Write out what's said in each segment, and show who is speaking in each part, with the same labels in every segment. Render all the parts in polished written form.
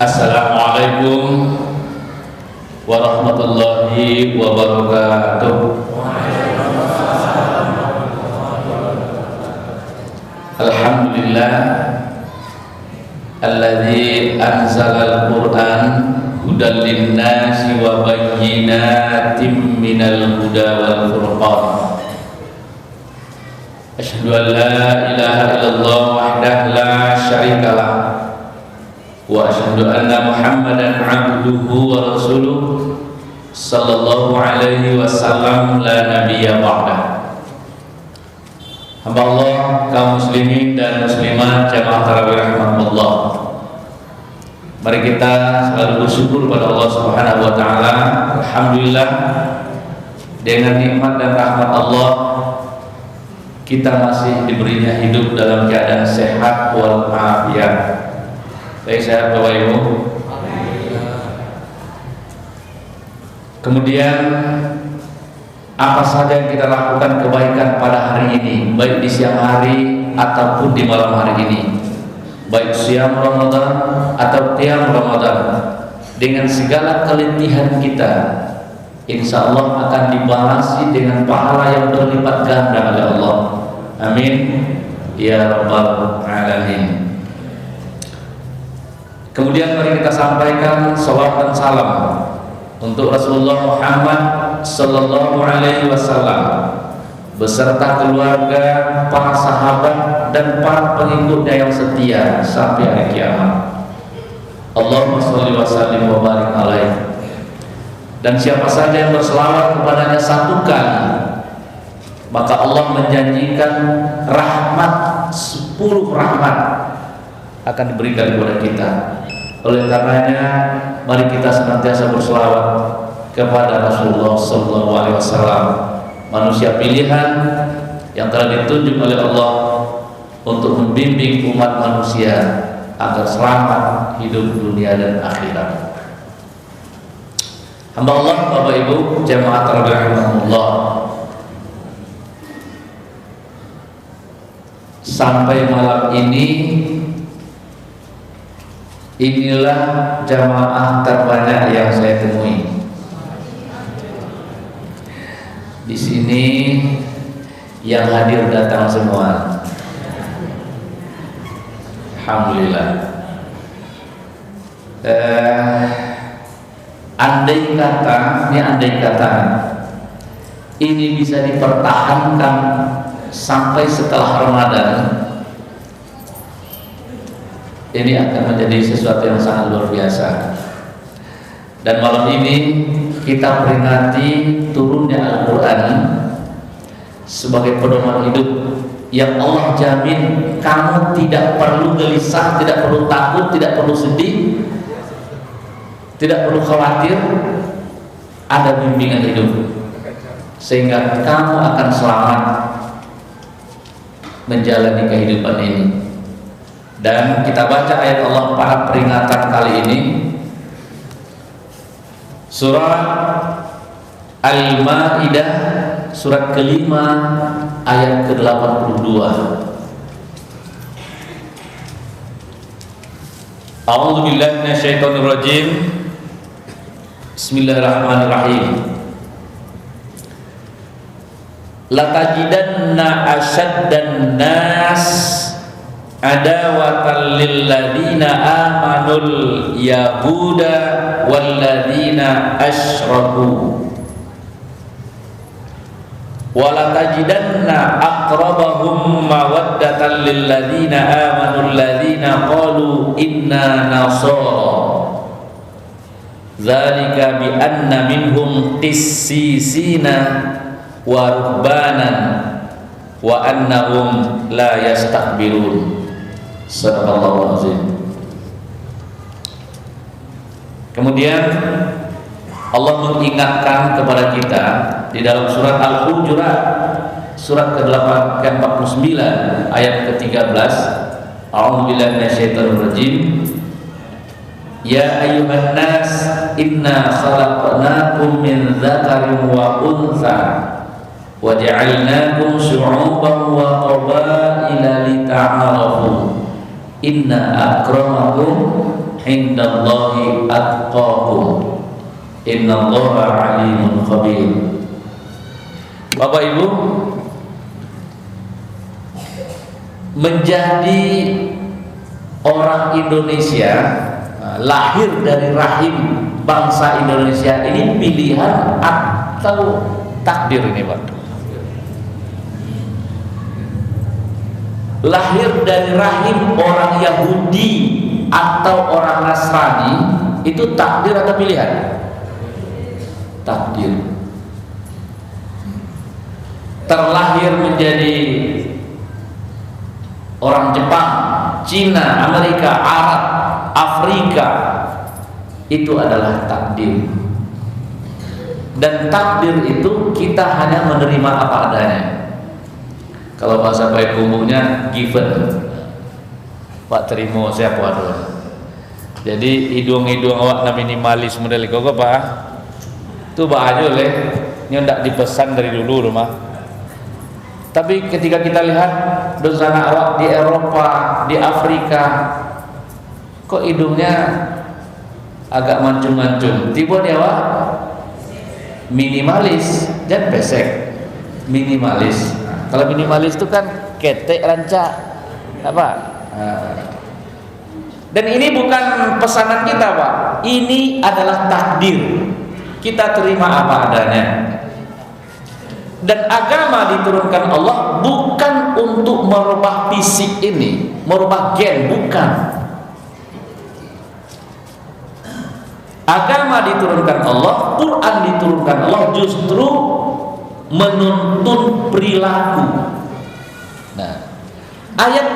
Speaker 1: Assalamualaikum warahmatullahi wabarakatuh. Alhamdulillah alladzi anzalal Qur'an hudan linnasi wa bayyinatin minal huda wal furqan. Asyhadu an la ilaha illallah wahdahu la syarikalah wa asyhadu anna Muhammadan abduhu wa rasuluh sallallahu alaihi wasallam la nabiyya ba'dah. Hamba Allah, kaum muslimin dan muslimat jamaah tarawih rahimakumullah. Mari kita selalu bersyukur pada Allah Subhanahu wa taala. Alhamdulillah, dengan nikmat dan rahmat Allah kita masih diberinya hidup dalam keadaan sehat wal afiat. Baik, sehat Bapak Ibu. Kemudian apa saja yang kita lakukan kebaikan pada hari ini, baik di siang hari ataupun di malam hari ini, baik siang Ramadan atau qiyam Ramadan, dengan segala keletihan kita, insya Allah akan dibalasi dengan pahala yang berlipat ganda oleh Allah. Amin ya rabbal alamin. Kemudian mari kita sampaikan salawat dan salam untuk Rasulullah Muhammad sallallahu alaihi wasallam beserta keluarga, para sahabat dan para pengikutnya yang setia sampai hari kiamat. Allahumma sholli wa sallim wa barik alaihi. Dan siapa saja yang berselawat kepadanya satu kali, maka Allah menjanjikan rahmat, 10 rahmat akan diberikan kepada kita. Oleh karenanya, mari kita senantiasa berselawat kepada Rasulullah SAW, manusia pilihan yang telah ditunjuk oleh Allah untuk membimbing umat manusia agar selamat hidup dunia dan akhirat. Hamba Allah, Bapak Ibu, jamaah tarawih rahimakumullah, sampai malam ini inilah jamaah terbanyak yang saya temui. Di sini yang hadir datang semua. Alhamdulillah. Andai kata ini bisa dipertahankan sampai setelah Ramadan, ini akan menjadi sesuatu yang sangat luar biasa. Dan malam ini kita peringati turunnya Al-Quran sebagai pedoman hidup yang Allah jamin kamu tidak perlu gelisah, tidak perlu takut, tidak perlu sedih, tidak perlu khawatir. Ada bimbingan hidup sehingga kamu akan selamat menjalani kehidupan ini. Dan kita baca ayat Allah pada peringatan kali ini, surah Al-Ma'idah, surat kelima ayat ke-82. A'udzu billahi minasyaitonir rajim. Bismillahirrahmanirrahim. Latajidanna asyaddan nas adawatan lil ladina amanul yahuda wal ladina asyraku wala tajidanna aqrabahum mawaddatan lil ladina amanul ladina qalu inna nasara dzalika bi anna minhum qissisina wa ruhbanan wa annahum la yastakbirun. Sadaqallahu azim. Kemudian Allah mengingatkan kepada kita di dalam surat Al-Hujurat, surat ke-49 ayat ke-13. A'udzubillahi minasyaitonir rajim. Ya ayyuhan nas inna khalaqnakum min dzakarin wa untha wa ja'alnakum syu'uban wa qabaila lita'arafu inna akramakum indallahi atqakum innallaha alimun khabir. Bapak Ibu, menjadi orang Indonesia, lahir dari rahim bangsa Indonesia ini pilihan atau takdir ini Pak? Lahir dari rahim orang Yahudi atau orang Nasrani itu takdir atau pilihan? Takdir. Terlahir menjadi orang Jepang, Cina, Amerika, Arab, Afrika, itu adalah takdir. Dan takdir itu kita hanya menerima apa adanya. Kalau bahasa baik umumnya given. Pak terima siapa aduh. Jadi hidung-hidung awak na minimalis model kok Pak. Itu aja oleh ini ndak dipesan dari dulu rumah. Tapi ketika kita lihat dosana awak di Eropa, di Afrika, kok hidungnya agak mancung-mancung. Tiba dia awak minimalis, jangan pesek. Minimalis. Kalau minimalis itu kan ketek rancak, apa? Dan ini bukan pesanan kita Pak. Ini adalah takdir. Kita terima apa adanya. Dan agama diturunkan Allah bukan untuk merubah fisik ini, merubah gen, bukan. Agama diturunkan Allah, Quran diturunkan Allah justru menuntun perilaku. Nah, ayat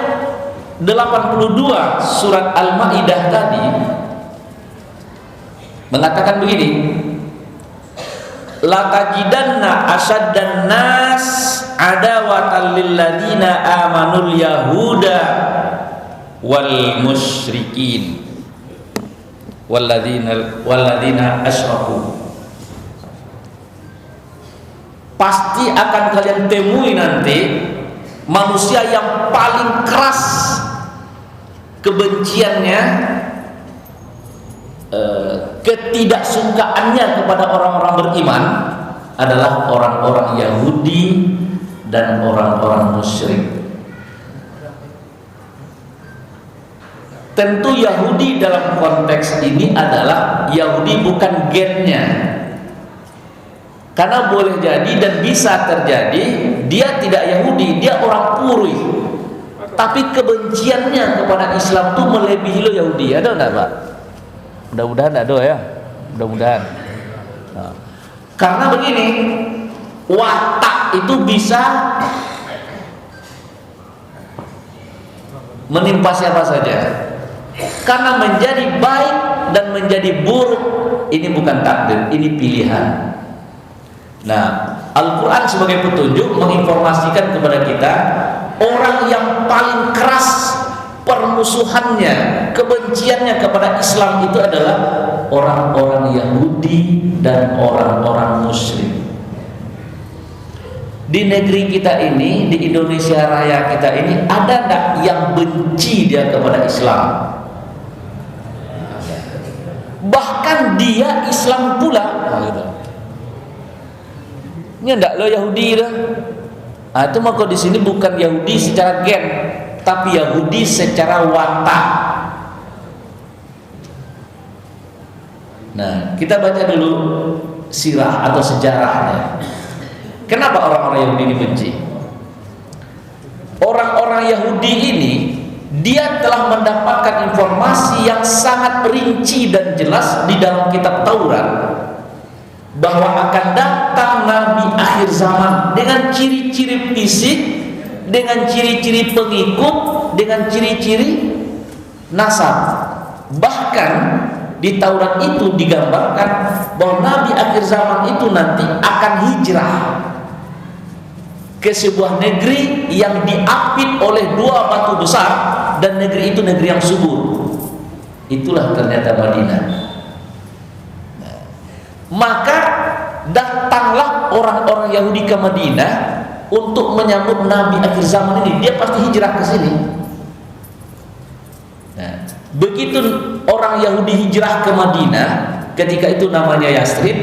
Speaker 1: 82 surat Al-Maidah tadi mengatakan begini, la tajidanna asyaddan nas adawatan lil ladina amanul yahuda wal musyrikin walladzina asyraku. Pasti akan kalian temui nanti manusia yang paling keras kebenciannya, ketidaksukaannya kepada orang-orang beriman adalah orang-orang Yahudi dan orang-orang musyrik. Tentu Yahudi dalam konteks ini adalah Yahudi bukan gennya, karena boleh jadi dan bisa terjadi dia tidak Yahudi, dia orang Puri, tapi kebenciannya kepada Islam itu melebihi lo Yahudi. Ada enggak Pak? Mudah-mudahan ada ya, mudah-mudahan. Nah, karena begini, watak itu bisa menimpa siapa saja. Karena menjadi baik dan menjadi buruk ini bukan takdir, ini pilihan. Nah, Al-Quran sebagai petunjuk menginformasikan kepada kita orang yang paling keras permusuhannya, kebenciannya kepada Islam itu adalah orang-orang Yahudi dan orang-orang musyrik. Di negeri kita ini, di Indonesia Raya kita ini, ada enggak yang benci dia kepada Islam? Bahkan dia Islam pula. Ini enggak lo Yahudi dah. Itu maka di sini bukan Yahudi secara gen, tapi Yahudi secara watak. Nah, kita baca dulu sirah atau sejarahnya. Kenapa orang-orang Yahudi dibenci? Orang-orang Yahudi ini dia telah mendapatkan informasi yang sangat rinci dan jelas di dalam kitab Taurat bahwa akan datang Nabi akhir zaman dengan ciri-ciri fisik, dengan ciri-ciri pengikut, dengan ciri-ciri nasab. Bahkan di Taurat itu digambarkan bahwa Nabi akhir zaman itu nanti akan hijrah ke sebuah negeri yang diapit oleh dua batu besar, dan negeri itu negeri yang subur. Itulah ternyata Madinah. Maka datanglah orang-orang Yahudi ke Madinah untuk menyambut Nabi akhir zaman ini. Dia pasti hijrah ke sini. Nah, begitu orang Yahudi hijrah ke Madinah, ketika itu namanya Yasrib.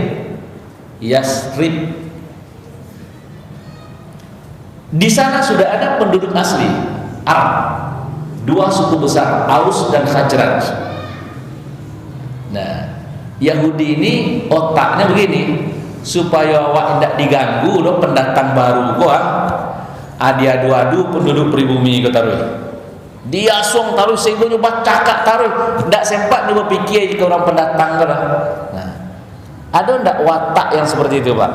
Speaker 1: Di sana sudah ada penduduk asli Arab, dua suku besar, Aus dan Khazraj. Nah, Yahudi ini otaknya begini, supaya awak tidak diganggu do pendatang baru dia adu-adu penduduk pribumi ke taruh. Dia song taruh sehingga nyoba cakap taruh, tidak sempat nyoba pikir jika orang pendatang ke. Nah, ada ndak watak yang seperti itu, Pak?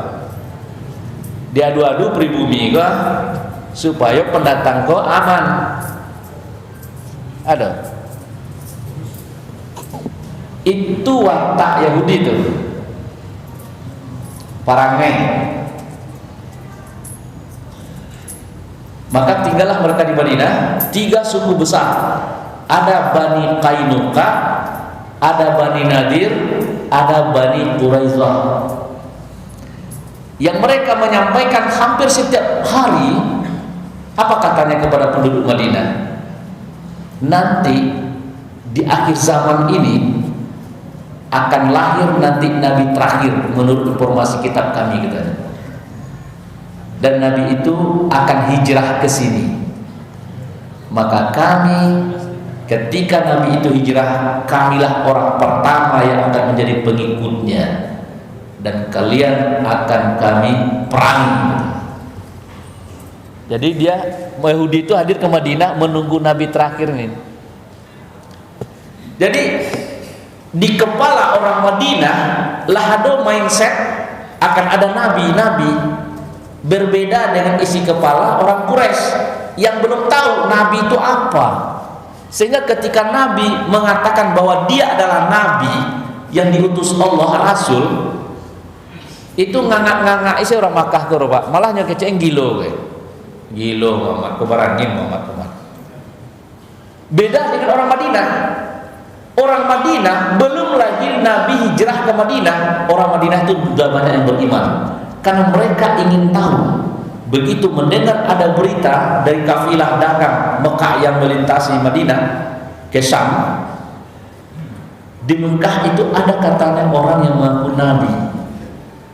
Speaker 1: Diadu-adu pribumi ke supaya pendatang ke aman. Ada. Itu watak Yahudi itu. Parangai. Maka tinggallah mereka di Madinah, tiga suku besar. Ada Bani Qainuqa, ada Bani Nadir, ada Bani Quraisyah. Yang mereka menyampaikan hampir setiap hari, apa katanya kepada penduduk Madinah? Nanti di akhir zaman ini akan lahir nanti Nabi terakhir menurut informasi kitab kami, katanya. Dan Nabi itu akan hijrah ke sini. Maka kami, ketika Nabi itu hijrah, kamilah orang pertama yang akan menjadi pengikutnya, dan kalian akan kami perangi. Jadi dia Yahudi itu hadir ke Madinah menunggu Nabi terakhir ini. Jadi di kepala orang Madinah lah ada mindset akan ada nabi-nabi, berbeda dengan isi kepala orang Quraisy yang belum tahu nabi itu apa. Sehingga ketika Nabi mengatakan bahwa dia adalah nabi yang diutus Allah, Rasul, itu ngangak-ngangak isi orang Makkah tuh, Pak. Malah nyokeceng gilo, gilo Muhammad, kebarangin Muhammad. Beda dengan orang Madinah. Orang Madinah belum lagi Nabi hijrah ke Madinah, orang Madinah itu sudah banyak yang beriman, karena mereka ingin tahu. Begitu mendengar ada berita dari kafilah dagang Mekah yang melintasi Madinah ke Syam, di Mekah itu ada katanya orang yang mengaku Nabi,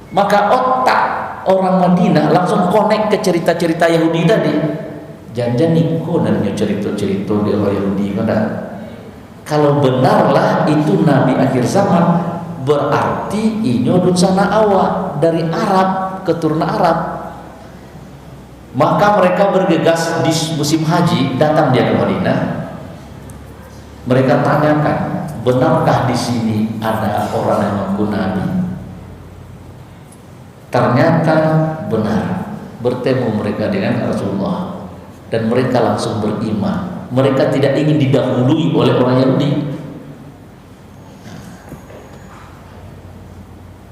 Speaker 1: maka otak orang Madinah langsung connect ke cerita-cerita Yahudi tadi. Jangan niko namanya cerita-cerita di orang Yahudi mana? Kalau benarlah itu Nabi akhir zaman, berarti ini sana awak dari Arab, keturunan Arab. Maka mereka bergegas di musim haji, datang dia ke Madinah. Mereka tanyakan, benarkah di sini ada orang yang mengaku Nabi? Ternyata benar. Bertemu mereka dengan Rasulullah, dan mereka langsung beriman. Mereka tidak ingin didahului oleh orang Yahudi.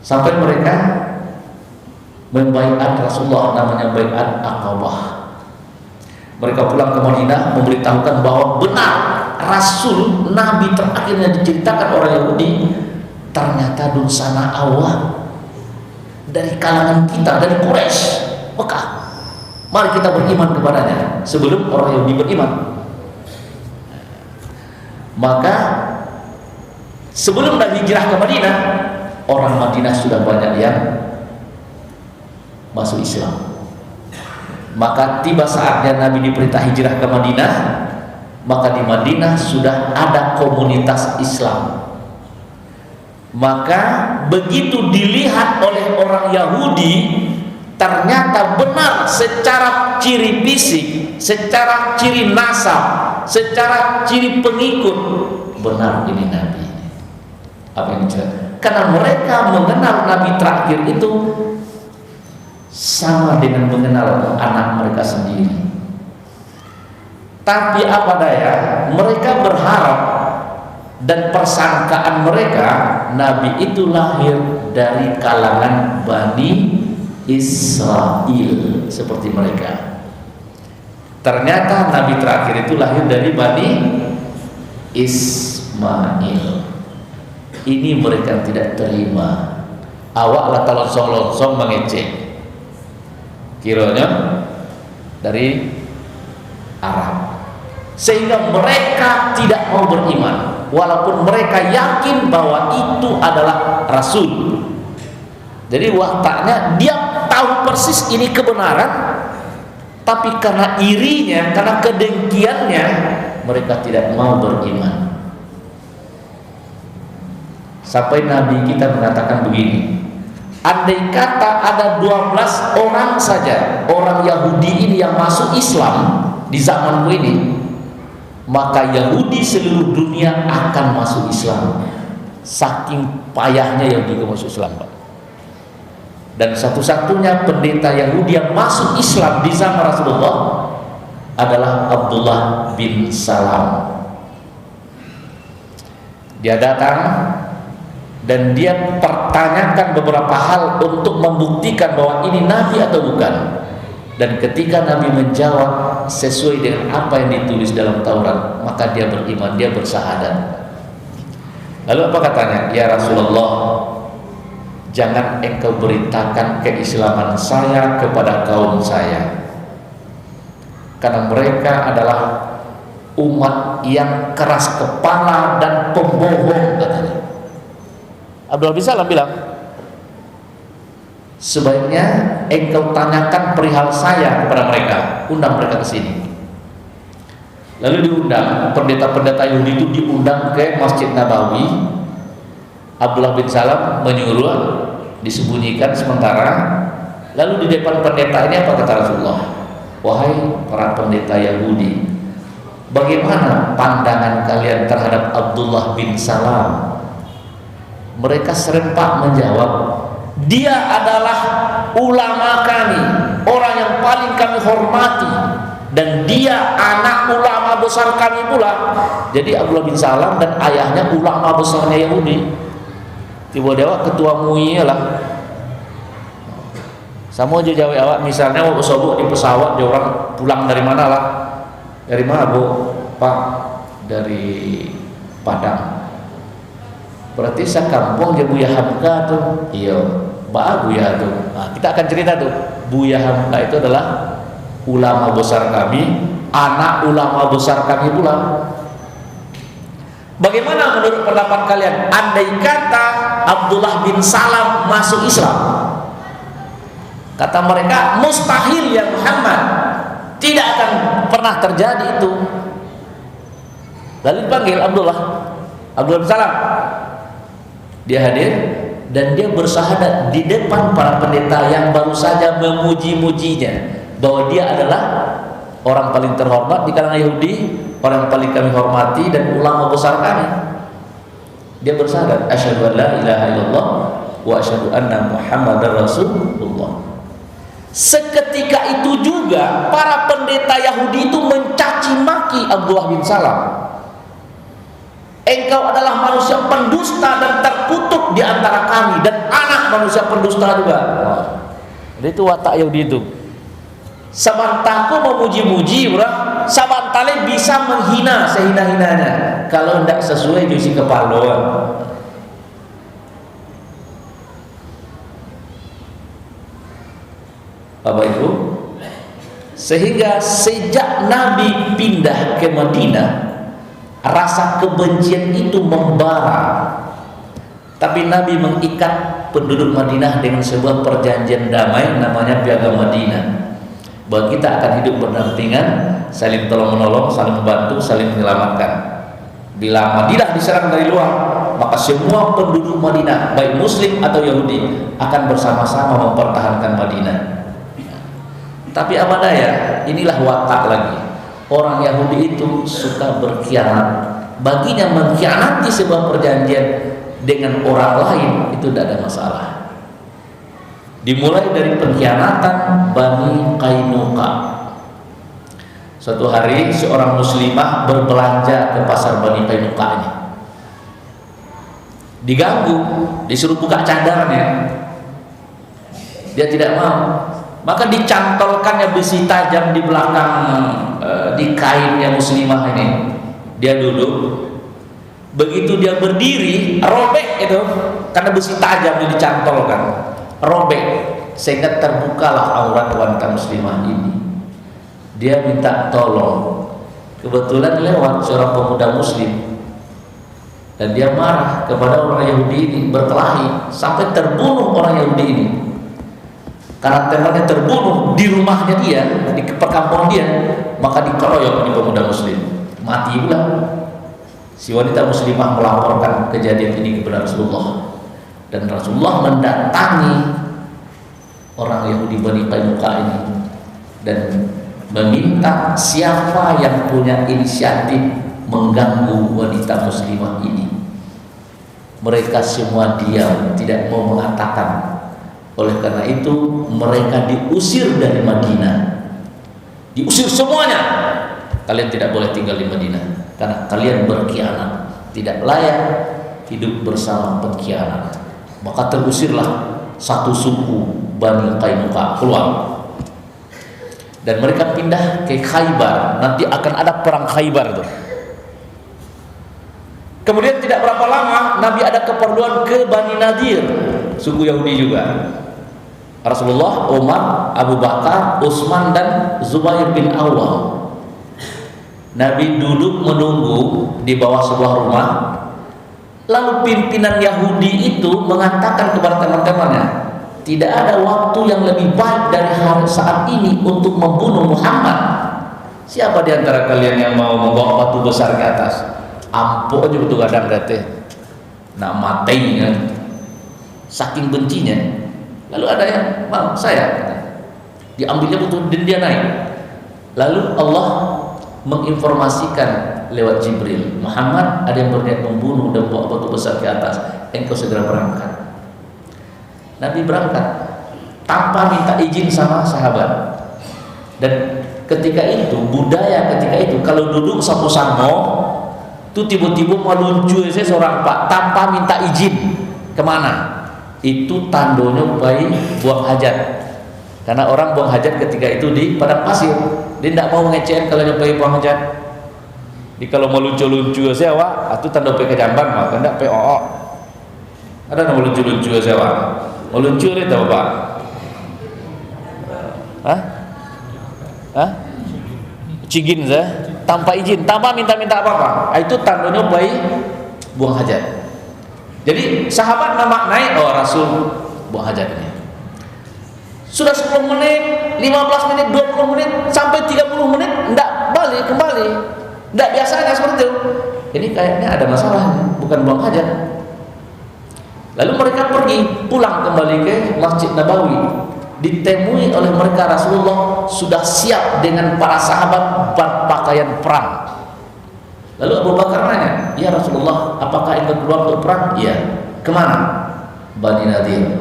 Speaker 1: Sampai mereka membaiat Rasulullah, namanya baiat Aqabah. Mereka pulang ke Madinah memberitahukan bahwa benar Rasul Nabi terakhir yang diceritakan orang Yahudi ternyata dunsana awal dari kalangan kita, dari Quraisy Mekah. Mari kita beriman kepadanya sebelum orang Yahudi beriman. Maka sebelum Nabi hijrah ke Madinah, orang Madinah sudah banyak yang masuk Islam. Maka tiba saatnya Nabi diperintah hijrah ke Madinah, maka di Madinah sudah ada komunitas Islam. Maka begitu dilihat oleh orang Yahudi, ternyata benar secara ciri fisik, secara ciri nasab, secara ciri pengikut, benar ini Nabi. Apa yang diceritakan? Karena mereka mengenal Nabi terakhir itu sama dengan mengenal anak mereka sendiri. Tapi apa daya, mereka berharap dan persangkaan mereka Nabi itu lahir dari kalangan Bani Israel seperti mereka. Ternyata Nabi terakhir itu lahir dari Bani Ismail. Ini mereka tidak terima. Awak lah talon-solon mengecek. Kiranya dari Arab, sehingga mereka tidak mau beriman. walaupun mereka yakin bahwa itu adalah Rasul. Jadi wataknya dia tahu persis ini kebenaran, tapi karena irinya, karena kedengkiannya, mereka tidak mau beriman. Sampai Nabi kita mengatakan begini, andai kata ada 12 orang saja orang Yahudi ini yang masuk Islam di zamanku ini, maka Yahudi seluruh dunia akan masuk Islam. Saking payahnya Yahudi masuk Islam, Pak. Dan satu-satunya pendeta Yahudi yang masuk Islam di zaman Rasulullah adalah Abdullah bin Salam. Dia datang dan dia pertanyakan beberapa hal untuk membuktikan bahwa ini Nabi atau bukan. Dan ketika Nabi menjawab sesuai dengan apa yang ditulis dalam Taurat, maka dia beriman, dia bersyahadat. Lalu apa katanya? Ya Rasulullah, jangan engkau beritakan keislaman saya kepada kaum saya, karena mereka adalah umat yang keras kepala dan pembohong, katanya. Abdullah bin Salam bilang, sebaiknya engkau tanyakan perihal saya kepada mereka, undang mereka ke sini. Lalu diundang, pendeta-pendeta Yahudi itu diundang ke Masjid Nabawi. Abdullah bin Salam menyuruh disembunyikan sementara. Lalu di depan pendeta ini apa kata Rasulullah? Wahai para pendeta Yahudi, bagaimana pandangan kalian terhadap Abdullah bin Salam? Mereka serempak menjawab, dia adalah ulama kami, orang yang paling kami hormati, dan dia anak ulama besar kami pula. Jadi Abdullah bin Salam dan ayahnya ulama besarnya Yahudi. Tiba dewa ketua MUI lah. Sama aja jawab awak, misalnya waktu sobok di pesawat, dia orang pulang dari mana lah? Dari mana Bu? Pak, dari Padang. Berarti sekampung je Buya Hamka tuh. Iya, Mbak Buya tuh. Nah, kita akan cerita tuh. Buya Hamka itu adalah ulama besar kami, anak ulama besar kami pula. Bagaimana menurut pendapat kalian andai kata Abdullah bin Salam masuk Islam? Kata mereka, mustahil ya Muhammad, tidak akan pernah terjadi itu. Lalu dipanggil Abdullah bin Salam. Dia hadir dan dia bersyahadat di depan para pendeta yang baru saja memuji-mujinya bahwa dia adalah orang paling terhormat di kalangan Yahudi, orang yang paling kami hormati dan ulama besar kami. Dia bersyahadat, asyhadu an la ilaha illallah wa asyhadu anna Muhammadar Rasulullah. Seketika itu juga para pendeta Yahudi itu mencaci maki Abdullah bin Salam. Engkau adalah manusia pendusta dan terkutuk di antara kami, dan anak manusia pendusta juga. Jadi itu watak Yahudi itu. Sabantaku memuji-muji, bro. Sabantale bisa menghina sehina-hinanya kalau tidak sesuai jusi kepala. Bapak Ibu, sehingga sejak Nabi pindah ke Madinah, rasa kebencian itu membara. Tapi Nabi mengikat penduduk Madinah dengan sebuah perjanjian damai namanya Piagam Madinah, bahwa kita akan hidup berdampingan, saling tolong-menolong, saling membantu, saling menyelamatkan. Bila Madinah diserang dari luar, maka semua penduduk Madinah, baik Muslim atau Yahudi, akan bersama-sama mempertahankan Madinah. Tapi apa daya, inilah watak lagi. Orang Yahudi itu suka berkhianat. Baginya mengkhianati sebuah perjanjian dengan orang lain itu tidak ada masalah. Dimulai dari pengkhianatan Bani Qainuqa. Suatu hari seorang muslimah berbelanja ke pasar Bani Qainuqa ini. Diganggu, disuruh buka cadarnya. Dia tidak mau. Maka dicantolkannya besi tajam di belakang di kainnya muslimah ini. Dia duduk. Begitu dia berdiri, robek itu karena besi tajam yang dicantolkan. Robek, sehingga terbukalah aurat wanita muslimah ini. Dia minta tolong. Kebetulan lewat seorang pemuda muslim. dan dia marah kepada orang Yahudi ini, berkelahi sampai terbunuh orang Yahudi ini. Karena temannya terbunuh di rumahnya dia, di perkampungan dia, maka dikeroyok ini pemuda muslim, mati pula. Si wanita muslimah melaporkan kejadian ini kepada Rasulullah, dan Rasulullah mendatangi orang Yahudi Bani Qainuqa ini dan meminta siapa yang punya inisiatif mengganggu wanita muslimah ini. Mereka semua diam, tidak mau mengatakan. Oleh karena itu mereka diusir dari Madinah, diusir semuanya. Kalian tidak boleh tinggal di Madinah karena kalian berkhianat, tidak layak hidup bersama pengkhianat. Maka terusirlah satu suku Bani Qainuqa keluar, dan mereka pindah ke Khaybar. Nanti akan ada perang Khaybar itu. Kemudian tidak berapa lama Nabi ada keperluan ke Bani Nadir, suku Yahudi juga. Rasulullah, Umar, Abu Bakar, Utsman dan Zubair bin Awwam. Nabi duduk menunggu di bawah sebuah rumah. Lalu pimpinan Yahudi itu mengatakan kepada teman-temannya, tidak ada waktu yang lebih baik dari hari saat ini untuk membunuh Muhammad. Siapa di antara kalian yang mau membawa batu besar ke atas? Ampun aja betul kadang berarti nak mati kan, saking bencinya. Lalu ada yang mau saya, diambilnya betul dan dia naik. Lalu Allah menginformasikan lewat Jibril, Muhammad ada yang berniat membunuh dan bawa batu besar ke atas, engkau segera berangkat. Nabi berangkat tanpa minta izin sama sahabat. Dan ketika itu, budaya ketika itu, kalau duduk satu sama itu tiba-tiba meluncur saya seorang pak tanpa minta izin kemana? Itu tandanya bayi buang hajat. Karena orang buang hajat ketika itu di padang pasir, dia tidak mau ngecek kalau nyampai buang hajat. Jadi kalau meluncur-luncur sewa, itu tanda pe kejamban, maka tidak POO. Ada yang meluncur-luncur sewa, meluncur itu Bapak? Cigin saya, tanpa izin, tanpa minta-minta apa-apa. Itu tandanya bayi buang hajat. Jadi sahabat memaknai, oh Rasul buang hajat ini. Sudah 10 menit, 15 menit, 20 menit, sampai 30 menit enggak balik kembali. Enggak biasanya seperti itu. Ini kayaknya ada masalah, bukan buang hajat. Lalu mereka pergi pulang kembali ke Masjid Nabawi. Ditemui oleh mereka Rasulullah sudah siap dengan para sahabat berpakaian perang. Lalu Abu Bakar nanya, ya Rasulullah, apakah engkau keluar untuk perang? Iya. Kemana? Bani Nadir.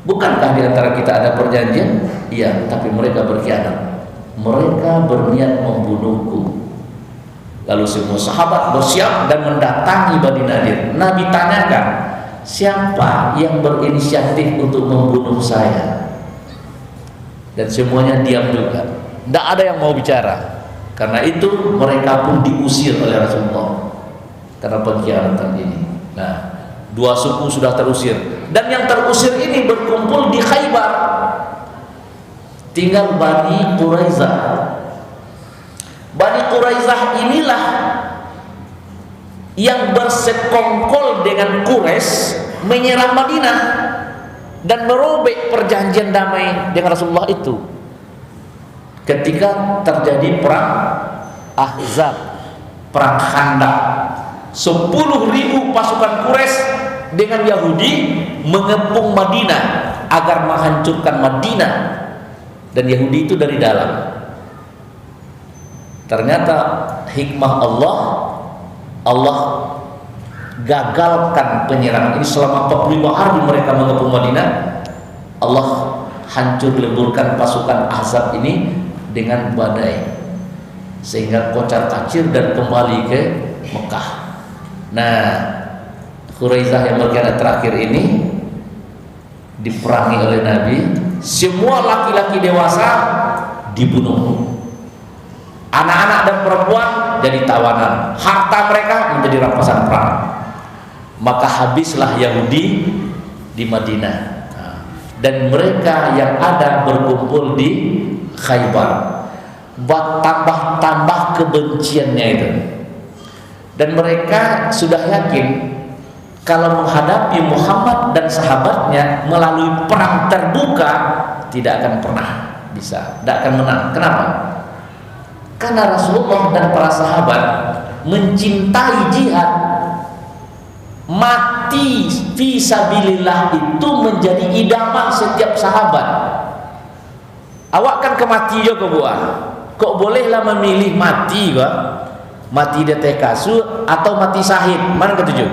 Speaker 1: Bukankah di antara kita ada perjanjian? Iya, tapi mereka berkhianat. Mereka berniat membunuhku. Lalu semua sahabat bersiap dan mendatangi Bani Nadir. Nabi tanyakan, siapa yang berinisiatif untuk membunuh saya? Dan semuanya diam juga. Tidak ada yang mau bicara. Karena itu mereka pun diusir oleh Rasulullah karena pengkhianatan ini. Nah, dua suku sudah terusir, dan yang terusir ini berkumpul di Khaybar. Tinggal Bani Quraizah. Bani Quraizah inilah yang bersekongkol dengan Quraisy menyerang Madinah dan merobek perjanjian damai dengan Rasulullah itu. Ketika terjadi perang Ahzab, perang Khandaq, 10.000 pasukan Quraisy dengan Yahudi mengepung Madinah agar menghancurkan Madinah, dan Yahudi itu dari dalam. Ternyata hikmah Allah gagalkan penyerangan ini. Selama 45 hari mereka mengepung Madinah, Allah hancur leburkan pasukan Ahzab ini dengan badai sehingga kocar kacir dan kembali ke Mekah. Nah, Quraizah yang berkhianat terakhir ini diperangi oleh Nabi. Semua laki-laki dewasa dibunuh, anak-anak dan perempuan jadi tawanan, harta mereka menjadi rampasan perang. Maka habislah Yahudi di Madinah, dan mereka yang ada berkumpul di Khaybar. Tambah kebenciannya itu. dan mereka sudah yakin kalau menghadapi Muhammad dan sahabatnya melalui perang terbuka tidak akan pernah bisa, tidak akan menang. Kenapa? Karena Rasulullah dan para sahabat mencintai jihad. Mati fisabilillah itu menjadi idaman setiap sahabat. Awak kan kemati juga buah. Kok bolehlah memilih mati kok? Mati di tekasu atau mati syahid? Mana ketujuh?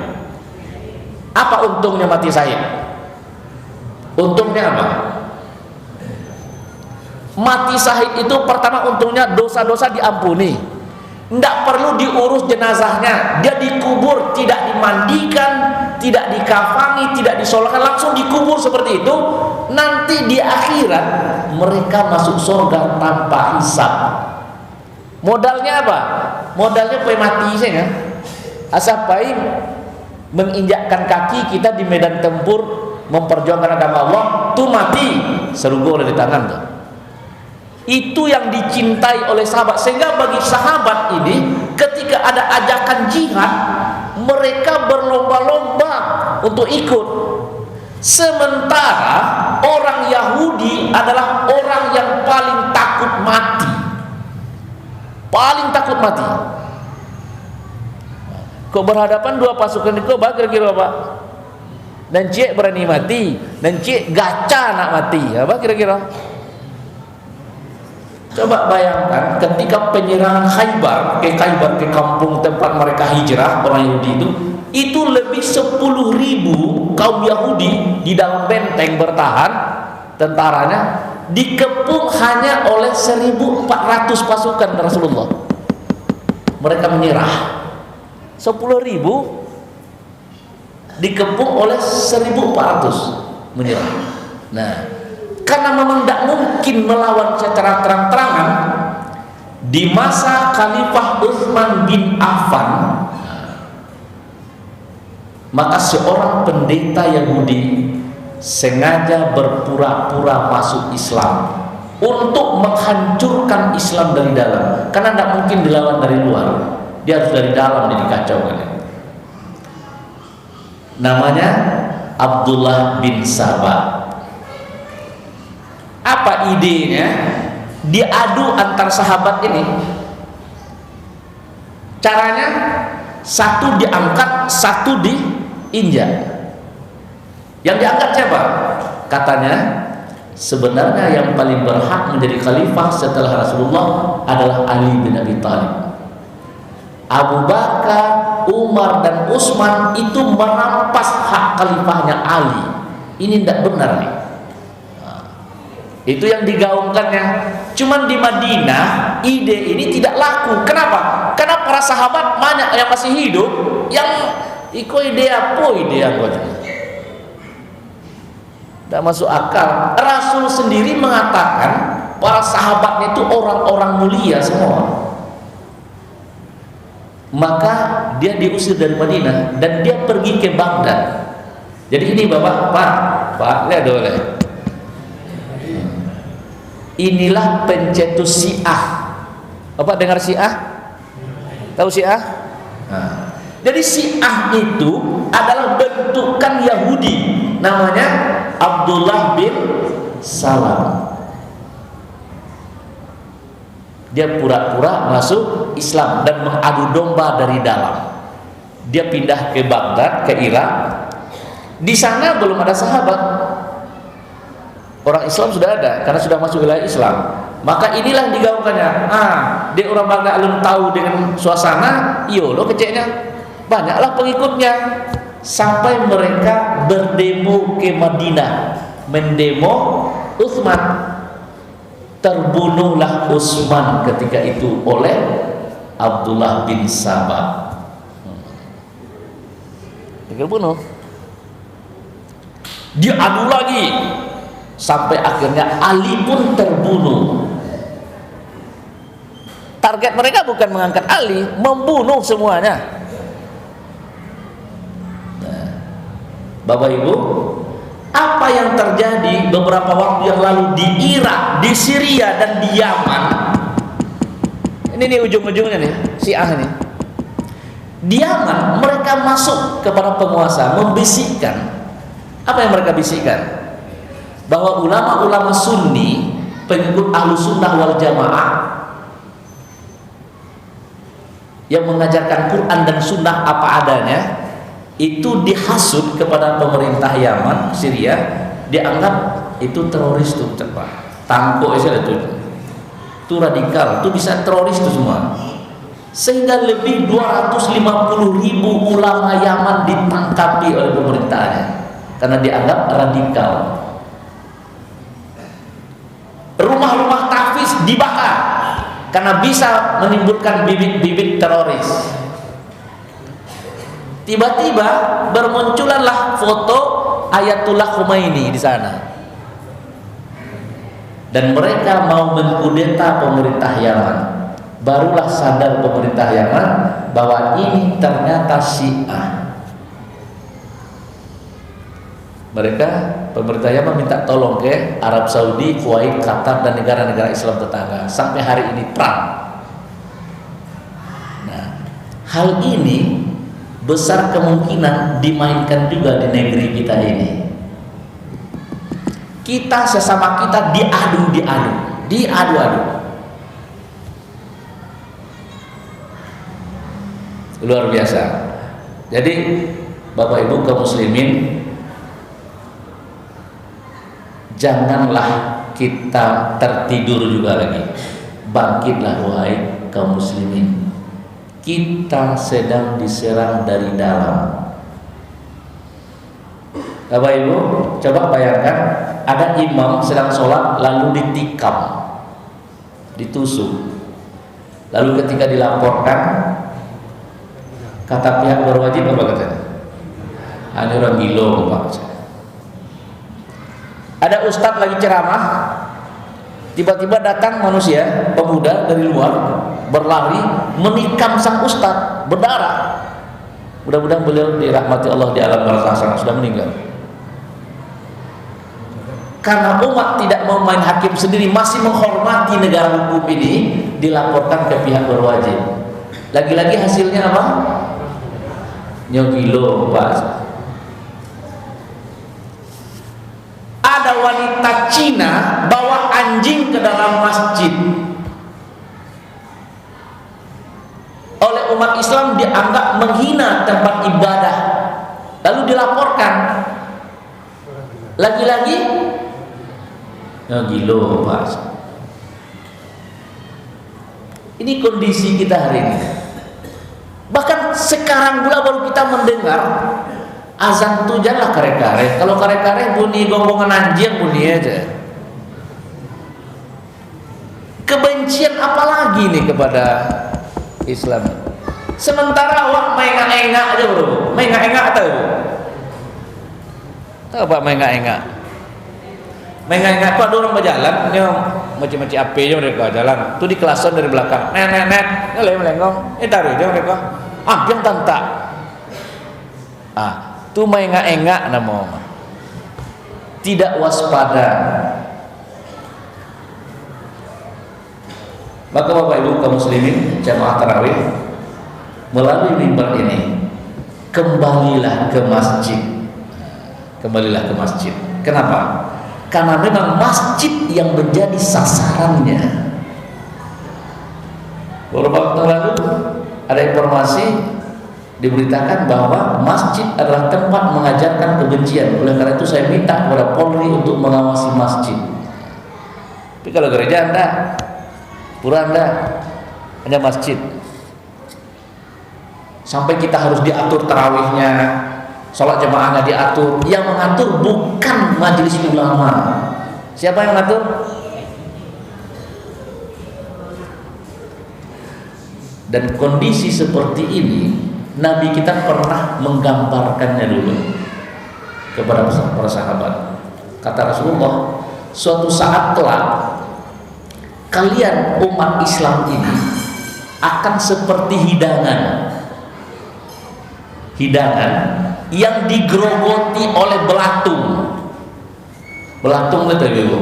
Speaker 1: Apa untungnya mati syahid? Untungnya apa? Mati syahid itu pertama untungnya dosa-dosa diampuni. Tidak perlu diurus jenazahnya. Dia dikubur, tidak dimandikan, tidak dikafani, tidak disolatkan, langsung dikubur seperti itu. Nanti di akhirat mereka masuk surga tanpa hisab. Modalnya apa? Modalnya pay mati saja. Asapai menginjakkan kaki kita di medan tempur memperjuangkan agama Allah, tuh mati serugo di tangan tuh. Itu yang dicintai oleh sahabat, sehingga bagi sahabat ini ketika ada ajakan jihad mereka berlomba-lomba untuk ikut. Sementara orang Yahudi adalah orang yang paling takut mati, paling takut mati. Kok berhadapan dua pasukan itu kira-kira Pak? Dan cik berani mati, dan cik gacha nak mati, apa kira-kira? Coba bayangkan ketika penyerangan Khaybar ke kampung tempat mereka hijrah orang Yahudi itu lebih 10.000 kaum Yahudi di dalam benteng bertahan, tentaranya dikepung hanya oleh 1.400 pasukan Rasulullah. Mereka menyerah. 10.000 dikepung oleh 1.400 menyerah. Nah, karena memang tidak mungkin melawan secara terang-terangan, di masa Khalifah Utsman bin Affan, maka seorang pendeta Yahudi sengaja berpura-pura masuk Islam untuk menghancurkan Islam dari dalam. Karena tidak mungkin dilawan dari luar, dia harus dari dalam jadi kacaukan. Namanya Abdullah bin Sabah. Apa idenya? Diadu antar sahabat ini. Caranya satu diangkat, satu diinjak. Yang diangkat siapa? Katanya sebenarnya yang paling berhak menjadi khalifah setelah Rasulullah adalah Ali bin Abi Thalib. Abu Bakar, Umar dan Utsman itu merampas hak khalifahnya Ali. Ini tidak benar nih. Itu yang digaungkannya. Cuman di Madinah ide ini tidak laku. Kenapa? Karena para sahabat banyak yang masih hidup yang ide apa ide yang tidak masuk akal. Rasul sendiri mengatakan para sahabatnya itu orang-orang mulia semua. Maka dia diusir dari Madinah dan dia pergi ke Baghdad. Jadi ini Bapak, Pak, lihat boleh. Inilah pencetus Syiah. Bapak dengar Syiah? Tahu Syiah? Nah, jadi Syiah itu adalah bentukan Yahudi, namanya Abdullah bin Salam. Dia pura-pura masuk Islam dan mengadu domba dari dalam. Dia pindah ke Baghdad, ke Irak. Di sana belum ada sahabat. Orang Islam sudah ada karena sudah masuk wilayah Islam. Maka inilah digaungkannya. Dia orang Baghdad belum tahu dengan suasana, iyo lo keceknya. Banyaklah pengikutnya sampai mereka berdemo ke Madinah, mendemo Utsman. Terbunuhlah Utsman ketika itu oleh Abdullah bin Sabah. Terbunuh. Dia adu lagi sampai akhirnya Ali pun terbunuh. Target mereka bukan mengangkat Ali, membunuh semuanya. Nah, Bapak Ibu, apa yang terjadi beberapa waktu yang lalu di Irak, di Syria dan di Yaman? Ini nih ujung-ujungnya nih, Syiah ini. Di Yaman mereka masuk kepada penguasa membisikkan. Apa yang mereka bisikkan? Bahwa ulama-ulama Sunni, pengikut Ahlu Sunnah wal Jamaah, yang mengajarkan Quran dan Sunnah apa adanya, itu dihasut kepada pemerintah Yaman, Syria, dianggap itu teroris tuh, tangkuk aja itu radikal, itu bisa teroris tuh semua. Sehingga lebih 250.000 ulama Yaman ditangkapi oleh pemerintahnya karena dianggap radikal. Rumah-rumah tahfiz dibakar karena bisa menimbulkan bibit-bibit teroris. Tiba-tiba bermunculanlah foto Ayatullah Khomeini di sana. Dan mereka mau mengkudeta pemerintah Yaman. Barulah sadar pemerintah Yaman bahwa ini ternyata Syiah. Mereka, pemerintah Yaman minta tolong ke Arab Saudi, Kuwait, Qatar dan negara-negara Islam tetangga. Sampai hari ini perang. Nah, hal ini besar kemungkinan dimainkan juga di negeri kita ini. Kita sesama kita diadu-adu. Luar biasa. Jadi Bapak Ibu kaum muslimin, janganlah kita tertidur juga lagi. Bangkitlah wahai kaum muslimin. Kita sedang diserang dari dalam. Bapak Ibu, coba bayangkan ada imam sedang sholat lalu ditikam, ditusuk. Lalu ketika dilaporkan, kata pihak berwajib apa katanya? Ini orang gilo, Pak. Ada ustadz lagi ceramah, tiba-tiba datang manusia pemuda dari luar berlari menikam sang ustadz, berdarah. Mudah-mudahan beliau dirahmati Allah di alam barzakh sana, sudah meninggal. Karena umat tidak mau main hakim sendiri, masih menghormati negara hukum ini, dilaporkan ke pihak berwajib. Lagi-lagi hasilnya apa? Nyogilo, Pak. Ada wanita Cina bawa anjing ke dalam masjid. Oleh umat Islam dianggap menghina tempat ibadah. Lalu dilaporkan. Lagi-lagi nyogilo, Pak. Ini kondisi kita hari ini. Bahkan sekarang pula baru kita mendengar azan itu janganlah kare-kare. Kalau kare-kare bunyi gonggongan anjing, bunyi aja. Kebencian apa lagi nih kepada Islam? Sementara awak mengengak aja bro, mengengak tahu? Tahu Pak mengengak? Mengengak Pak, ada orang berjalan, ini macam-macam apa aja mereka jalan. Itu di kelasan dari belakang, nenek, melengong, taruh aja mereka. Yang tantak. Itu mengengak nama. Tidak waspada. Maka Bapak Ibu kaum muslimin jamaah tarawih, melalui mimbar ini kembalilah ke masjid. Kembalilah ke masjid. Kenapa? Karena memang masjid yang menjadi sasarannya. Beberapa waktu lalu ada informasi diberitakan bahwa masjid adalah tempat mengajarkan kebencian. Oleh karena itu saya minta kepada Polri untuk mengawasi masjid. Tapi kalau gereja Anda, pura Anda, hanya masjid. Sampai kita harus diatur tarawihnya, sholat jamaahnya diatur. Yang mengatur bukan majelis ulama. Siapa yang mengatur? Dan kondisi seperti ini Nabi kita pernah menggambarkannya dulu kepada para sahabat. Kata Rasulullah, suatu saat kelak kalian umat Islam ini akan seperti hidangan yang digerogoti oleh belatung. Belatung itu Ibu,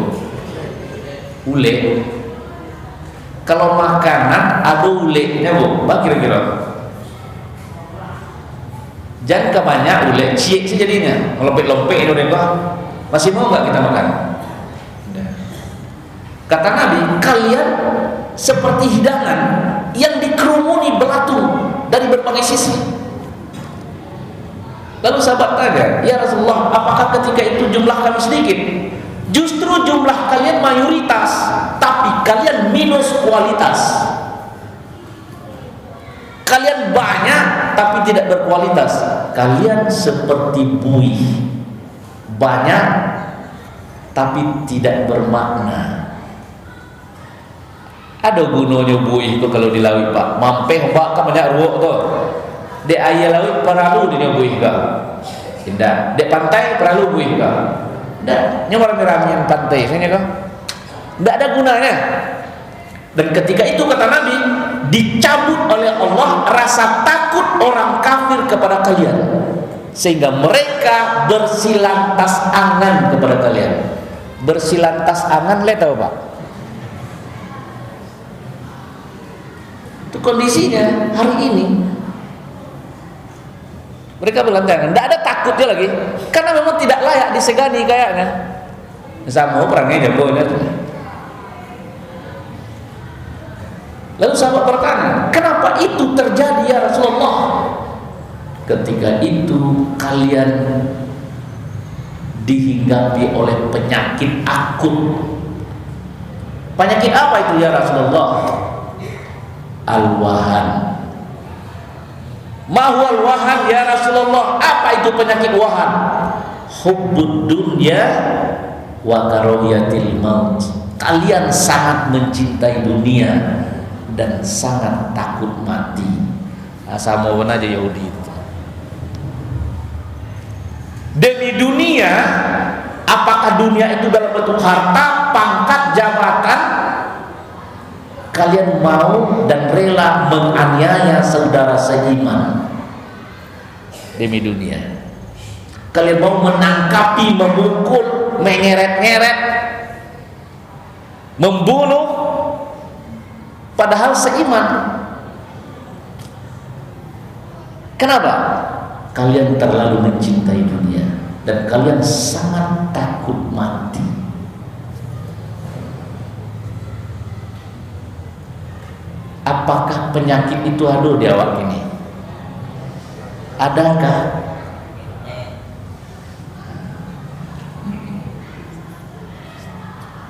Speaker 1: ule. Kalau makanan ada ulenya Bu, apa kira-kira? Jangan kebanyak ulek ciek sih jadinya, ngelompet-lompet itu deh. Masih mau nggak kita makan? Kata Nabi, kalian seperti hidangan yang dikerumuni belatung dari berbagai sisi. Lalu sahabat tanya, ya Rasulullah, apakah ketika itu jumlah kami sedikit? Justru jumlah kalian mayoritas, tapi kalian minus kualitas. Kalian banyak tapi tidak berkualitas. Kalian seperti buih, banyak tapi tidak bermakna. Ada gunanya buih itu kalau di laut, Pak. Mampeh Pak kan banyak ruok tuh. Di air laut perahu dia buih kah? Tidak. Di pantai perahu buih kah? Tidak. Ini orang-orang yang pantai saya kah? Tidak ada gunanya. Dan ketika itu kata Nabi, dicabut oleh Allah rasa takut orang kafir kepada kalian, sehingga mereka bersilantas angan kepada kalian. Bersilantas angan, lihat tahu Pak? Itu kondisinya hari ini. Mereka berlantangan, tidak ada takutnya lagi, karena memang tidak layak disegani kayaknya. Sama perangnya jagonya tuh. Lalu sahabat bertanya, kenapa itu terjadi ya Rasulullah? Ketika itu kalian dihinggapi oleh penyakit akut. Penyakit apa itu ya Rasulullah? Al-wahan. Mahwal wahan ya Rasulullah? Apa itu penyakit wahan? Hubbud dunya wa karahiyatil maut. Kalian sangat mencintai dunia dan sangat takut mati. Sama aja Yahudi itu. Demi dunia, apakah dunia itu dalam bentuk harta, pangkat, jabatan? Kalian mau dan rela menganiaya saudara seiman demi dunia. Kalian mau menangkapi, memukul, mengeret-ngeret, membunuh, padahal seiman. Kenapa? Kalian terlalu mencintai dunia dan kalian sangat takut mati. Apakah penyakit itu ada di awak ini? Adakah?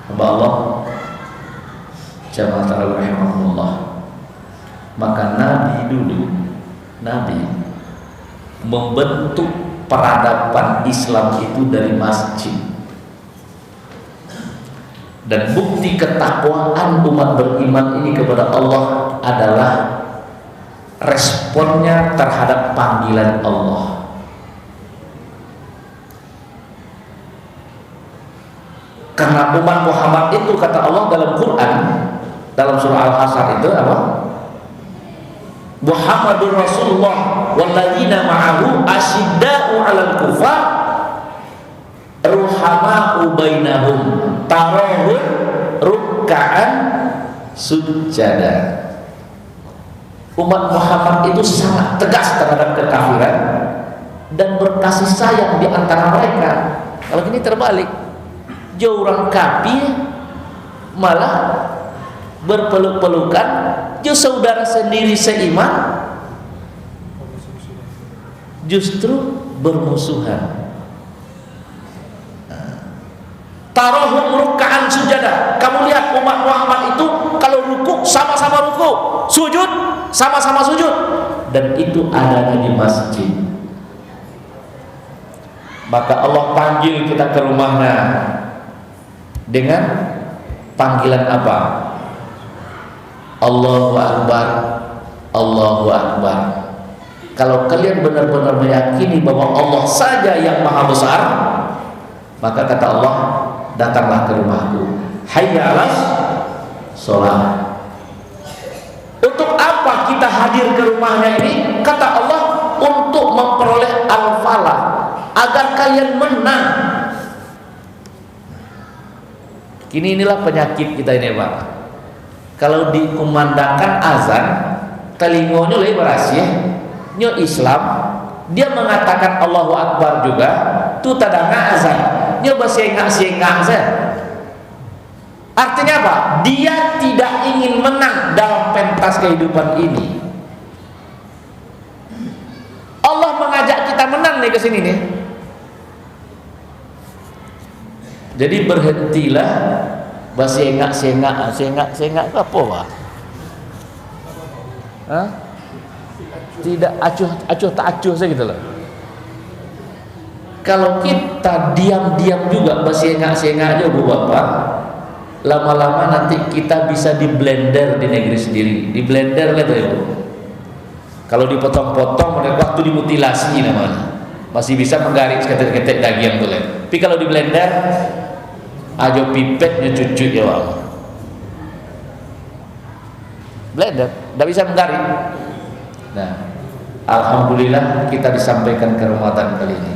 Speaker 1: Hamba Allah jamaah tarawih rahimahullah. Maka Nabi dulu, Nabi membentuk peradaban Islam itu dari masjid. Dan bukti ketakwaan umat beriman ini kepada Allah adalah responnya terhadap panggilan Allah. Karena umat Muhammad itu kata Allah dalam Quran, dalam surah Al-Hasyr itu apa? Muhammadur Rasulullah walladzina ma'ahu asyidda'u 'alal kufar ruhama'u bainahum tarahum ruk'an sujada. Umat Muhammad itu sangat tegas terhadap kekafiran dan berkasih sayang di antara mereka. Kalau ini terbalik, jauh orang kafir malah berpeluk-pelukan, jauh saudara sendiri seiman justru bermusuhan. Tarahum ruk'an sujada. Kamu lihat umat Muhammad itu kalau ruku sama-sama ruku, sujud sama-sama sujud, dan itu adanya di masjid. Maka Allah panggil kita ke rumahnya dengan panggilan apa? Allahu Akbar, Allahu Akbar. Kalau kalian benar-benar meyakini bahwa Allah saja yang maha besar, maka kata Allah, datanglah ke rumahku. Hayya 'alas sholat. Untuk apa kita hadir ke rumahnya ini? Kata Allah, untuk memperoleh al-falah, agar kalian menang. Kini inilah penyakit kita ini Pak. Kalau dikumandangkan azan, telingonya lebih berasih, nyo Islam, dia mengatakan Allahu Akbar juga, tu tadanga azan. Nyoba siengak-siengak saja. Artinya apa? Dia tidak ingin menang dalam pentas kehidupan ini. Allah mengajak kita menang nih ke sini nih. Jadi berhentilah siengak apa wah? Hah? Tidak acuh tak acuh saya gitu loh. Kalau kita diam-diam juga siengak aja Bu Bapak, lama-lama nanti kita bisa di blender di negeri sendiri. Di blender lah ya Bu. Kalau dipotong-potong waktu dimutilasi namanya. Masih bisa menggaris ketek-ketek daging boleh. Tapi kalau di blender aja pipetnya cucu ya Bang. Blender, tidak bisa menggaris. Nah, alhamdulillah kita disampaikan ke Ramadan kali ini.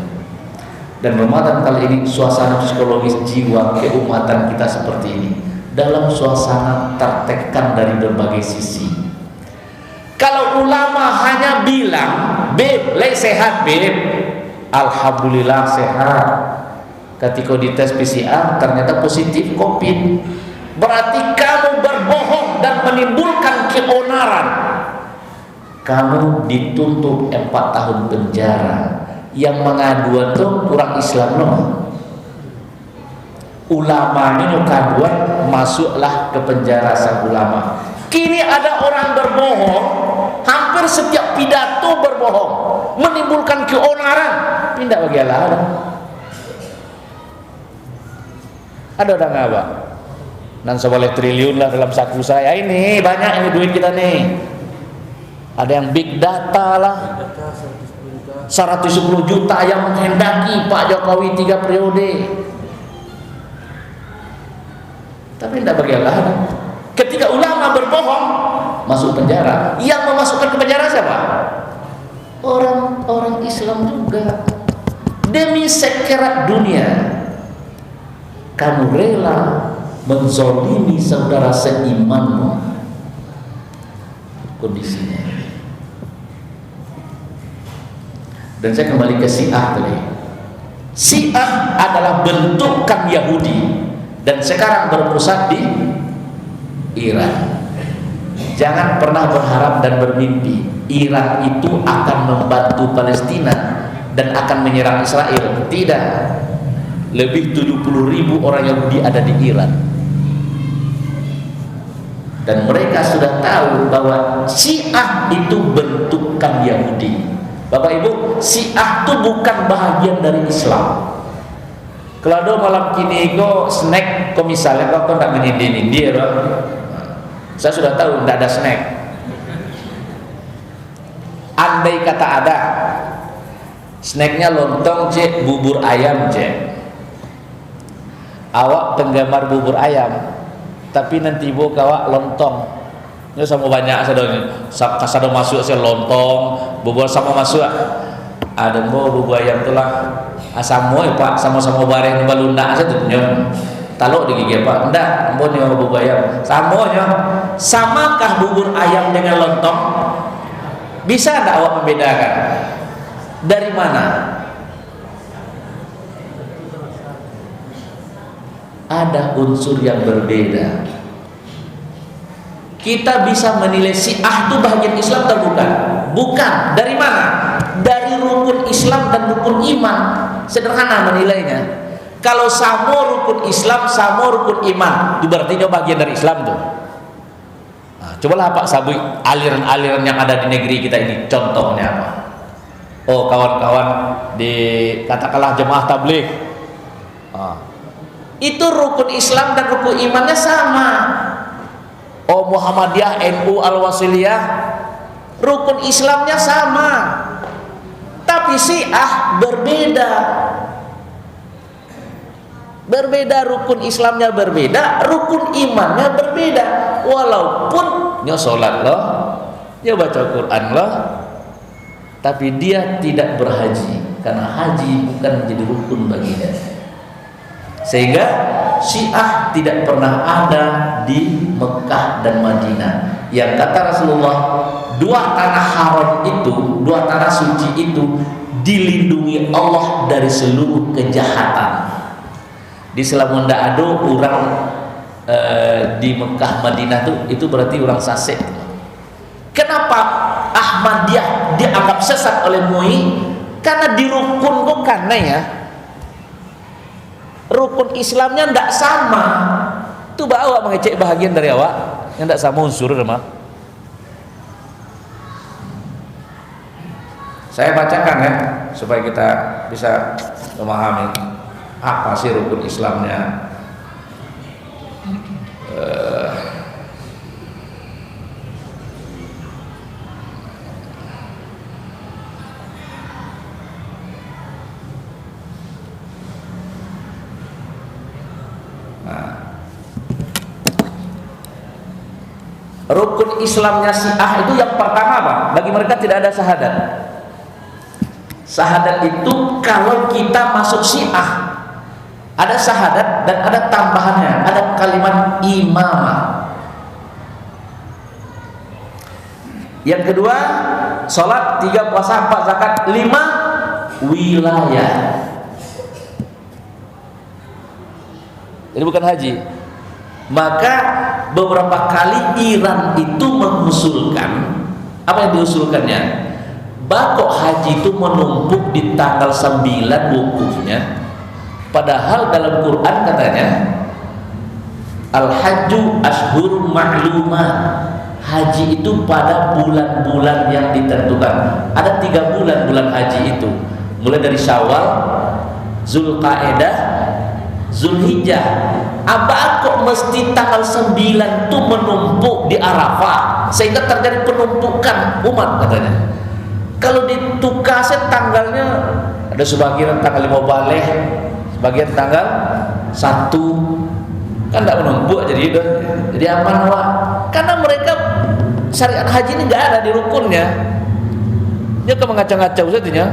Speaker 1: Dan Ramadan kali ini suasana psikologis jiwa keumatan kita seperti ini. Dalam suasana tertekan dari berbagai sisi. Kalau ulama hanya bilang, "Beb, le sehat, Beb." Alhamdulillah sehat. Ketika dites PCR ternyata positif COVID. Berarti kamu berbohong dan menimbulkan keonaran. Kamu dituntut 4 tahun penjara. Yang mengaduan tuh orang Islam loh. Ulamanya nyukaduan, masuklah ke penjara sang ulama. Kini ada orang berbohong, hampir setiap pidato berbohong, menimbulkan keonaran. Pindah bagi Allah. Ada orang apa? Dan seboleh triliun lah dalam saku saya ini, banyak ini duit kita nih. Ada yang big data lah, 110 juta yang menghendaki Pak Jokowi 3 periode. Tapi tidak bagi Allah. Ketika ulama berbohong masuk penjara, yang memasukkan ke penjara siapa? Orang-orang Islam juga. Demi sekerat dunia kamu rela menzolimi saudara seimanmu. Kondisinya. Dan saya kembali ke Syiah tadi. Syiah adalah bentukan Yahudi dan sekarang berpusat di Iran. Jangan pernah berharap dan bermimpi Iran itu akan membantu Palestina dan akan menyerang Israel. Tidak. Lebih 70.000 orang Yahudi ada di Iran. Dan mereka sudah tahu bahwa Syiah itu bentukan Yahudi. Bapak Ibu, Syiah itu bukan bahagian dari Islam. Kalau ada malam kini kok snack, kok misalnya kok tidak menyindir-nyindir, saya sudah tahu tidak ada snack. Andai kata ada, snacknya lontong cek, bubur ayam cek. Awak penggemar bubur ayam, tapi nanti ibu kawak lontong. Ini sama banyak kasado masuk saya lontong, bubur sama masuk. Ada mau bubur ayam tu lah. Asam ya Pak, sama-sama bareng di balunda saja tu nyon. Taluk di gigi Pak. Ndak, mbon yang bubur ayam. Sama nyon. Samakah bubur ayam dengan lontong? Bisa ndak awak membedakan? Dari mana? Ada unsur yang berbeda. Kita bisa menilai Syiah itu bahagian Islam atau bukan? Bukan. Dari mana? Dari rukun Islam dan rukun iman. Sederhana menilainya. Kalau sama rukun Islam, sama rukun iman, itu berarti dia bagian dari Islam tuh. Nah, cobalah Pak sabui aliran-aliran yang ada di negeri kita ini. Contohnya apa? Oh, kawan-kawan di katakanlah jemaah tabligh. Itu rukun Islam dan rukun imannya sama. Oh, Muhammadiyah, NU, Al-Wasiliyah, rukun Islamnya sama. Tapi Syiah berbeda. Berbeda, rukun Islamnya berbeda, rukun imannya berbeda. Walaupun dia sholat loh, dia baca Quran loh, tapi dia tidak berhaji karena haji bukan menjadi rukun baginya. Sehingga Syiah tidak pernah ada di Mekah dan Madinah. Yang kata Rasulullah, dua tanah haram itu, dua tanah suci itu dilindungi Allah dari seluruh kejahatan. Di Selamunda Ado orang di Mekah Madinah itu berarti orang sasek. Kenapa Ahmadiyah dianggap sesat oleh MUI? Karena di rukun kok karena ya rukun Islamnya ndak sama. Tuh awak mengecek bahagian dari awak yang ndak sama unsur mah. Saya bacakan ya supaya kita bisa memahami apa sih rukun Islamnya. Rukun Islamnya Syiah itu yang pertama apa? Bagi mereka tidak ada syahadat. Syahadat itu kalau kita masuk Syiah ada syahadat dan ada tambahannya, ada kalimat imamah. Yang kedua, sholat, 3 puasa, 4 zakat, 5 wilayah. Ini bukan haji. Maka beberapa kali Iran itu mengusulkan, apa yang diusulkannya? Bakok haji itu menumpuk di tanggal 9 wukufnya, padahal dalam Quran katanya al-hajju ashhurun ma'lumah, haji itu pada bulan-bulan yang ditentukan. Ada 3 bulan haji itu, mulai dari Syawal, Zulqa'edah, Zulhijjah. Apa kok mesti tanggal 9 tuh menumpuk di Arafah sehingga terjadi penumpukan umat katanya. Kalau ditukasnya tanggalnya ada sebagian tanggal 5 Baleh, sebagian tanggal 1, kan tidak menumpuk jadi aman wak. Karena mereka syariat haji ini nggak ada di rukunnya. Dia ke mengacau-ngacau saja.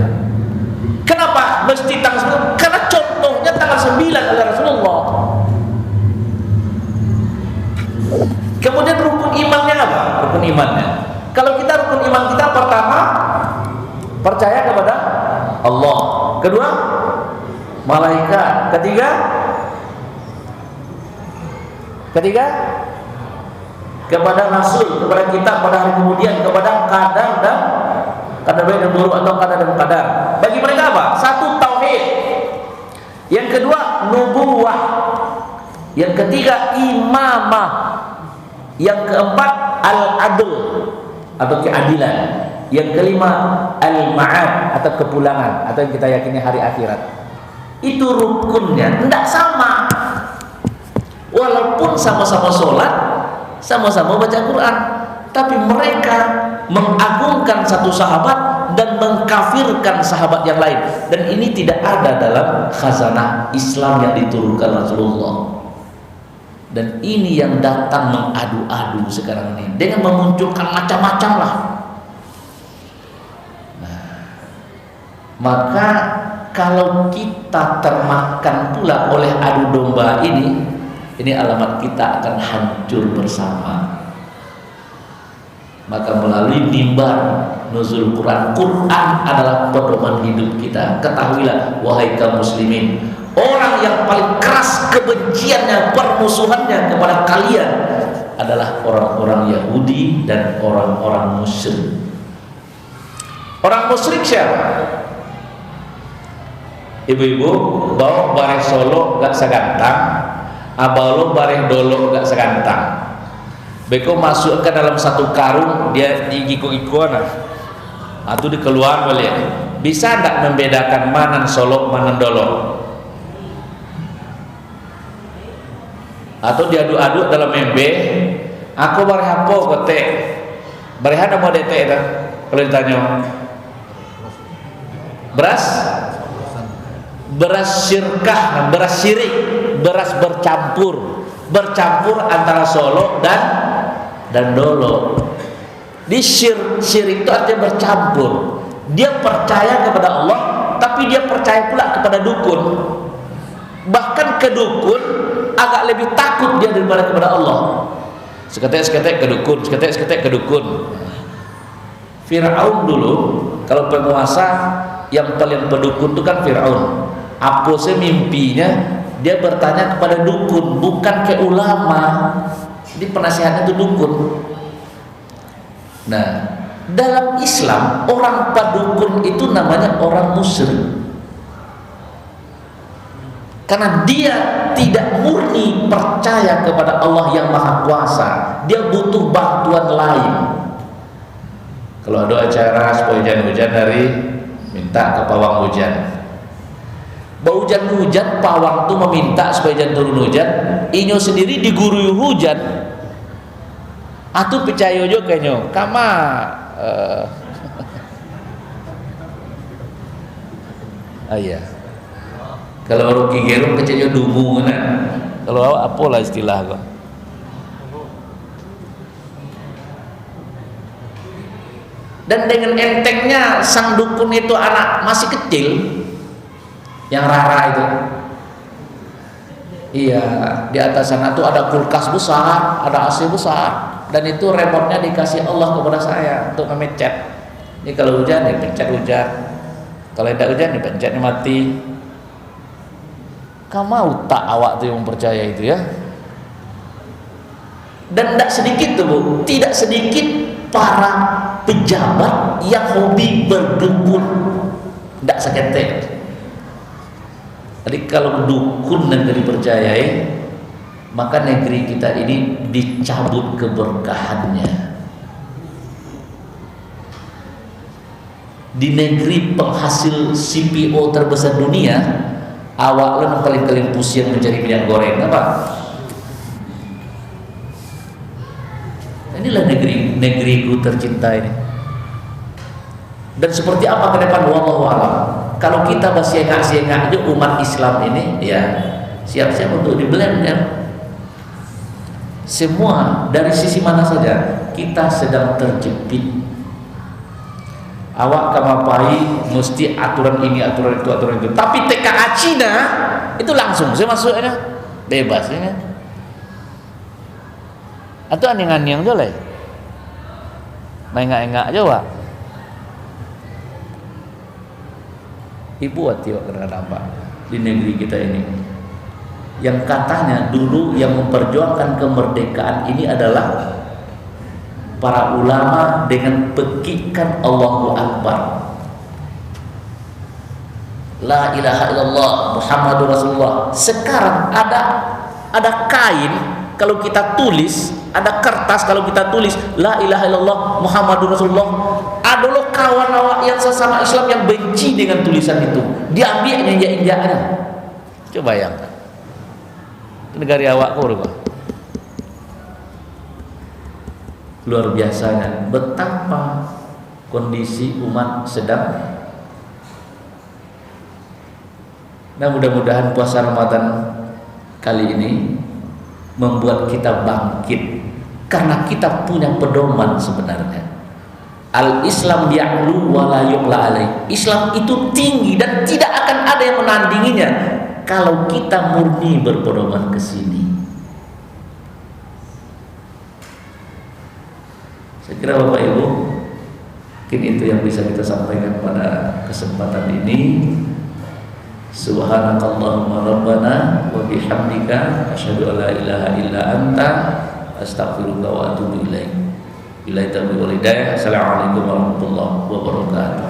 Speaker 1: Kenapa mesti tanggal 9? Karena contohnya tanggal 9 oleh Rasulullah. Kemudian rukun imannya apa? Rukun imannya, kalau kita rukun iman kita pertama percaya kepada Allah, kedua malaikat, ketiga kepada Rasul, kepada kita pada hari kemudian, kepada qadar dan qadar baik dan buruk atau qadar dan qadar. Bagi mereka apa? Satu, tauhid. Yang kedua, nubuwah. Yang ketiga, imamah. Yang keempat, al-adl atau keadilan. Yang kelima, al-ma'ad atau kepulangan atau yang kita yakini hari akhirat. Itu rukunnya tidak sama. Walaupun sama-sama sholat, sama-sama baca Quran, tapi mereka mengagungkan satu sahabat dan mengkafirkan sahabat yang lain. Dan ini tidak ada dalam khazanah Islam yang diturunkan Rasulullah. Dan ini yang datang mengadu-adu sekarang ini dengan memunculkan macam-macam lah. Nah, maka kalau kita termakan pula oleh adu domba ini alamat kita akan hancur bersama. Maka melalui mimbar nuzul Quran adalah pedoman hidup kita. Ketahuilah wahai kaum muslimin, orang yang paling keras kebenciannya, permusuhannya kepada kalian adalah orang-orang Yahudi dan orang-orang musyrik. Orang musyrik siapa? Ibu-ibu bawa bareh Solo gak segantang, abalo bareh Dolo gak segantang. Beko masuk ke dalam satu karung, dia digiko-gikoan atau dikeluar boleh. Bisa tidak membedakan mana Solo mana Dolo? Atau diaduk-aduk dalam embe, aku bareh apa kote? Barehan mau dete dah. Kalau ditanya beras syirkah, beras syirik, beras bercampur antara Solo dan Dolo. Di syirik itu artinya bercampur. Dia percaya kepada Allah, tapi dia percaya pula kepada dukun. Bahkan ke dukun agak lebih takut dia daripada kepada Allah. Seketek ke dukun, seketek ke dukun. Fir'aun dulu kalau penguasa yang paling pedukun itu kan Fir'aun. Apa sih mimpinya? Dia bertanya kepada dukun, bukan ke ulama. Jadi penasihatnya itu dukun. Nah, dalam Islam orang padukun itu namanya orang musyrik. Karena dia tidak murni percaya kepada Allah yang Maha Kuasa. Dia butuh bantuan lain. Kalau ada acara supaya hujan-hujan hari, minta ke pawang hujan. Hujan-hujan, pawang itu meminta supaya jangan turun hujan. Inyo sendiri digurui hujan. Atu percaya juga nyo, kama ayah. Kalau Rocky Gerung kecilnya dungu kan? Kalau apa lah istilah kok? Dan dengan entengnya sang dukun itu anak masih kecil, yang Rara itu. Iya, di atas sana tuh ada kulkas besar, ada AC besar, dan itu remote-nya dikasih Allah kepada saya untuk nge-chat. Ini kalau hujan ya pencet hujan, kalau tidak hujan ya pencetnya mati. Kamu mau tak awak tuh yang percaya itu ya? Dan tidak sedikit tuh Bu, tidak sedikit para pejabat yang hobi berdukun, tidak sakit. Jadi kalau dukun negeri dipercayai, maka negeri kita ini dicabut keberkahannya. Di negeri penghasil CPO terbesar dunia, awak lo yang paling pusing mencari minyak goreng apa? Inilah negeriku tercinta ini. Dan seperti apa ke depan, wallahu a'lam. Kalau kita masih engak-engak aja umat Islam ini, ya siap-siap untuk diblend ya. Semua dari sisi mana saja kita sedang terjepit. Awak kamapai mesti aturan ini, aturan itu, aturan itu. Tapi TKA Cina itu langsung saya masuknya bebas ya. Atau aneh-aneh aja lah. Main engak-engak aja Wak. Ibu hati kenapa di negeri kita ini yang katanya dulu yang memperjuangkan kemerdekaan ini adalah para ulama dengan pekikan Allahu Akbar, la ilaha illallah Muhammadur Rasulullah. Sekarang ada kain kalau kita tulis, ada kertas kalau kita tulis la ilaha illallah Muhammadur Rasulullah, ada loh kawan awak yang sesama Islam yang benci dengan tulisan itu, diambil injak-injaknya. Coba bayangkan negara awak kok luar biasanya betapa kondisi umat sedang. Nah, mudah-mudahan puasa Ramadan kali ini membuat kita bangkit, karena kita punya pedoman sebenarnya. Al-Islam ya'lu wa la yu'la alaih. Islam itu tinggi dan tidak akan ada yang menandinginya kalau kita murni berpedoman ke sini. Saya kira Bapak Ibu, mungkin itu yang bisa kita sampaikan pada kesempatan ini. Subhanakallahumma rabbana wa bihamdika asyhadu an la ilaha illa anta astaghfiruka wa atubu ilaik. Billahi taufiq wal hidayah. Assalamualaikum warahmatullahi wabarakatuh.